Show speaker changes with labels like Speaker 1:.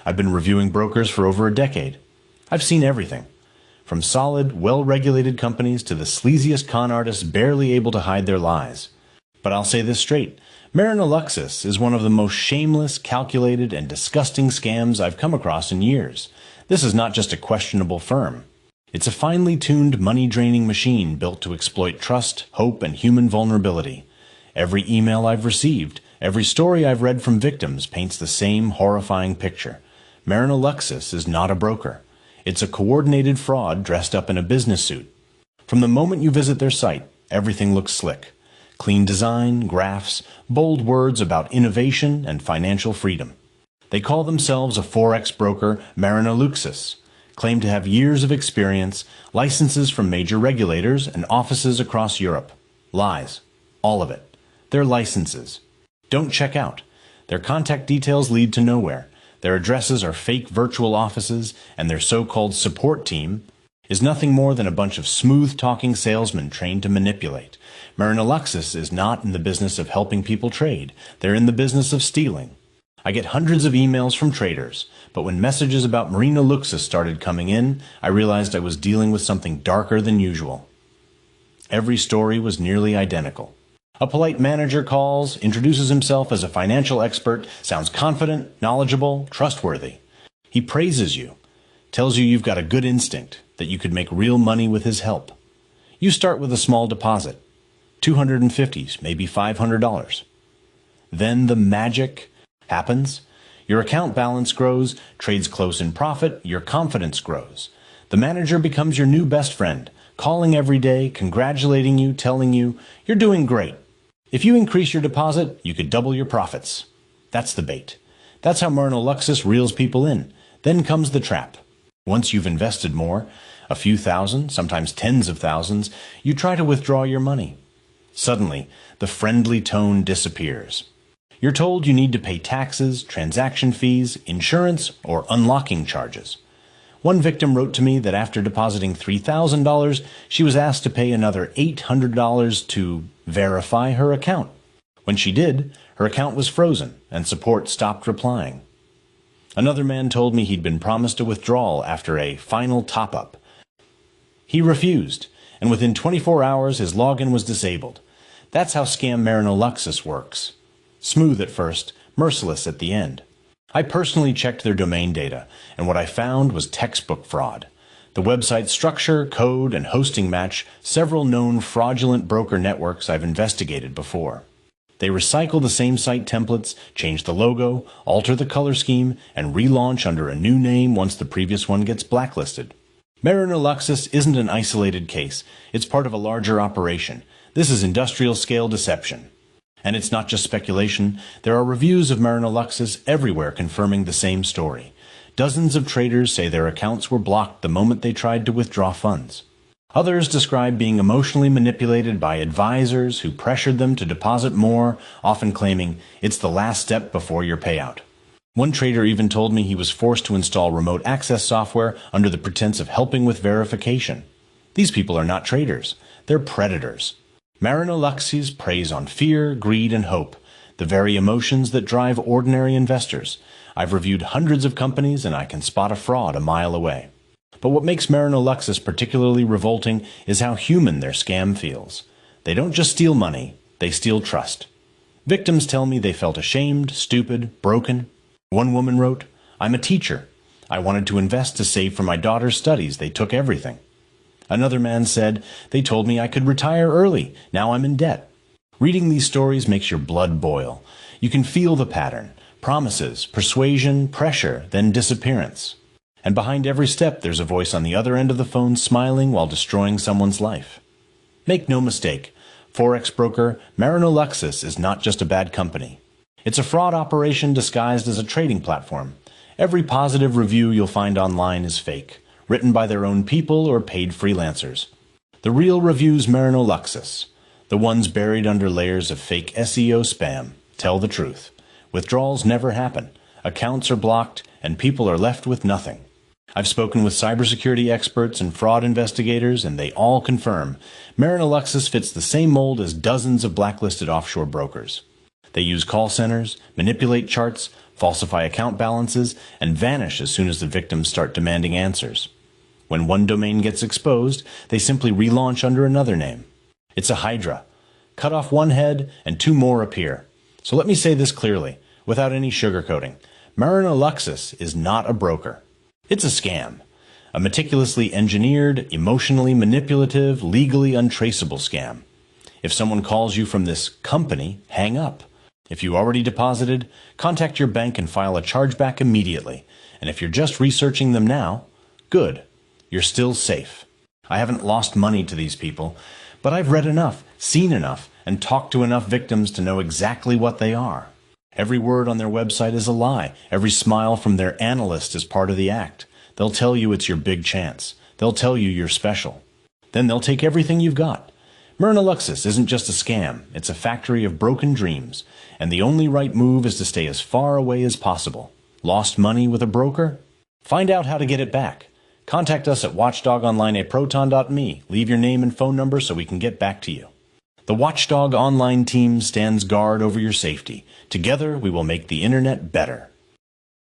Speaker 1: I've been reviewing brokers for over a decade. I've seen everything, from solid, well-regulated companies to the sleaziest con artists barely able to hide their lies. But I'll say this straight. Marinoluxis is one of the most shameless, calculated, and disgusting scams I've come across in years. This is not just a questionable firm. It's a finely tuned, money-draining machine built to exploit trust, hope, and human vulnerability. Every email I've received, every story I've read from victims paints the same horrifying picture. Marinoluxis is not a broker. It's a coordinated fraud dressed up in a business suit. From the moment you visit their site, everything looks slick. Clean design, graphs, bold words about innovation and financial freedom. They call themselves a forex broker, Marinoluxis, claim to have years of experience, licenses from major regulators, and offices across Europe. Lies. All of it. Their licenses. Don't check out. Their contact details lead to nowhere. Their addresses are fake virtual offices, and their so-called support team is nothing more than a bunch of smooth-talking salesmen trained to manipulate. Marinoluxis is not in the business of helping people trade. They're in the business of stealing. I get hundreds of emails from traders, but when messages about Marinoluxis started coming in, I realized I was dealing with something darker than usual. Every story was nearly identical. A polite manager calls, introduces himself as a financial expert, sounds confident, knowledgeable, trustworthy. He praises you, tells you you've got a good instinct, that you could make real money with his help. You start with a small deposit, $250, maybe $500. Then the magic happens. Your account balance grows, trades close in profit, your confidence grows. The manager becomes your new best friend, calling every day, congratulating you, telling you, you're doing great. If you increase your deposit, you could double your profits. That's the bait. That's how Marinoluxis reels people in. Then comes the trap. Once you've invested more, a few thousand, sometimes tens of thousands, you try to withdraw your money. Suddenly, the friendly tone disappears. You're told you need to pay taxes, transaction fees, insurance, or unlocking charges. One victim wrote to me that after depositing $3,000, she was asked to pay another $800 to verify her account. When she did, her account was frozen and support stopped replying. Another man told me he'd been promised a withdrawal after a final top-up. He refused, and within 24 hours his login was disabled. That's how scam Marinoluxis works. Smooth at first, merciless at the end. I personally checked their domain data, and what I found was textbook fraud. The website structure, code, and hosting match several known fraudulent broker networks I've investigated before. They recycle the same site templates, change the logo, alter the color scheme, and relaunch under a new name once the previous one gets blacklisted. Marinoluxis isn't an isolated case. It's part of a larger operation. This is industrial-scale deception. And it's not just speculation. There are reviews of Marinoluxis everywhere confirming the same story. Dozens of traders say their accounts were blocked the moment they tried to withdraw funds. Others describe being emotionally manipulated by advisors who pressured them to deposit more, often claiming it's the last step before your payout. One trader even told me he was forced to install remote access software under the pretense of helping with verification. These people are not traders. They're predators. Marinoluxis preys on fear, greed, and hope, the very emotions that drive ordinary investors. I've reviewed hundreds of companies, and I can spot a fraud a mile away. But what makes Marinoluxis particularly revolting is how human their scam feels. They don't just steal money, they steal trust. Victims tell me they felt ashamed, stupid, broken. One woman wrote, "I'm a teacher. I wanted to invest to save for my daughter's studies. They took everything." Another man said, "They told me I could retire early. Now I'm in debt." Reading these stories makes your blood boil. You can feel the pattern. Promises, persuasion, pressure, then disappearance. And behind every step there's a voice on the other end of the phone smiling while destroying someone's life. Make no mistake, forex broker Marinoluxis is not just a bad company. It's a fraud operation disguised as a trading platform. Every positive review you'll find online is fake, written by their own people or paid freelancers. The real review's Marinoluxis, the ones buried under layers of fake SEO spam, tell the truth. Withdrawals never happen, accounts are blocked, and people are left with nothing. I've spoken with cybersecurity experts and fraud investigators, and they all confirm Marinoluxis fits the same mold as dozens of blacklisted offshore brokers. They use call centers, manipulate charts, falsify account balances, and vanish as soon as the victims start demanding answers. When one domain gets exposed, they simply relaunch under another name. It's a hydra. Cut off one head and two more appear. So let me say this clearly, without any sugarcoating. Marinoluxis is not a broker. It's a scam. A meticulously engineered, emotionally manipulative, legally untraceable scam. If someone calls you from this company, hang up. If you already deposited, contact your bank and file a chargeback immediately. And if you're just researching them now, good. You're still safe. I haven't lost money to these people, but I've read enough, seen enough, and talked to enough victims to know exactly what they are. Every word on their website is a lie. Every smile from their analyst is part of the act. They'll tell you it's your big chance. They'll tell you you're special. Then they'll take everything you've got. Marinoluxis isn't just a scam. It's a factory of broken dreams. And the only right move is to stay as far away as possible. Lost money with a broker? Find out how to get it back. Contact us at watchdogonline@proton.me. Leave your name and phone number so we can get back to you. The Watchdog Online team stands guard over your safety. Together, we will make the internet better.